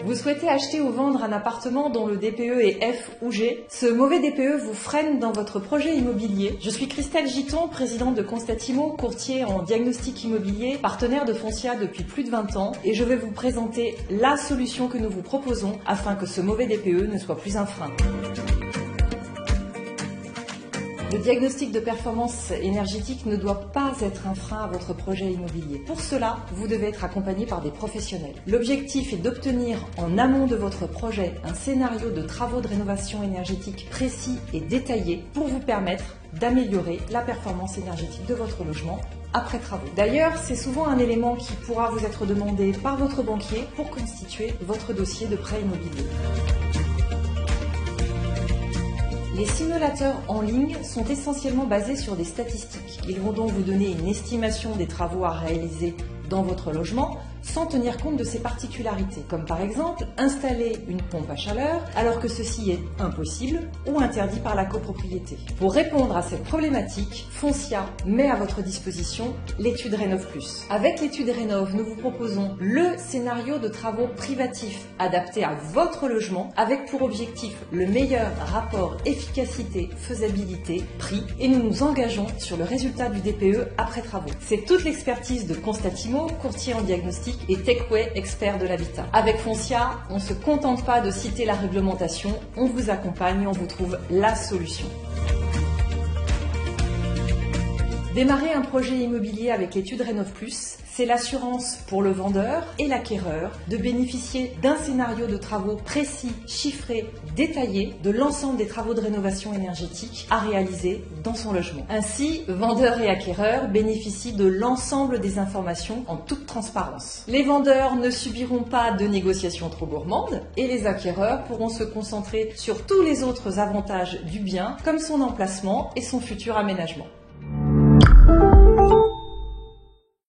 Vous souhaitez acheter ou vendre un appartement dont le DPE est F ou G? Ce mauvais DPE vous freine dans votre projet immobilier. Je suis Christelle Giton, présidente de Constatimo, courtier en diagnostic immobilier, partenaire de Foncia depuis plus de 20 ans, et je vais vous présenter la solution que nous vous proposons afin que ce mauvais DPE ne soit plus un frein. Le diagnostic de performance énergétique ne doit pas être un frein à votre projet immobilier. Pour cela, vous devez être accompagné par des professionnels. L'objectif est d'obtenir en amont de votre projet un scénario de travaux de rénovation énergétique précis et détaillé pour vous permettre d'améliorer la performance énergétique de votre logement après travaux. D'ailleurs, c'est souvent un élément qui pourra vous être demandé par votre banquier pour constituer votre dossier de prêt immobilier. Les simulateurs en ligne sont essentiellement basés sur des statistiques. Ils vont donc vous donner une estimation des travaux à réaliser dans votre logement sans tenir compte de ses particularités, comme par exemple installer une pompe à chaleur alors que ceci est impossible ou interdit par la copropriété. Pour répondre à cette problématique, Foncia met à votre disposition l'étude Rénov+. Avec l'étude Rénov, nous vous proposons le scénario de travaux privatifs adapté à votre logement avec pour objectif le meilleur rapport efficacité-faisabilité-prix et nous nous engageons sur le résultat du DPE après travaux. C'est toute l'expertise de Constatimo, courtier en diagnostic et Techway, expert de l'habitat. Avec Foncia, on ne se contente pas de citer la réglementation, on vous accompagne et on vous trouve la solution. Démarrer un projet immobilier avec l'étude Rénov+, c'est l'assurance pour le vendeur et l'acquéreur de bénéficier d'un scénario de travaux précis, chiffré, détaillé de l'ensemble des travaux de rénovation énergétique à réaliser dans son logement. Ainsi, vendeur et acquéreur bénéficient de l'ensemble des informations en toute transparence. Les vendeurs ne subiront pas de négociations trop gourmandes et les acquéreurs pourront se concentrer sur tous les autres avantages du bien, comme son emplacement et son futur aménagement.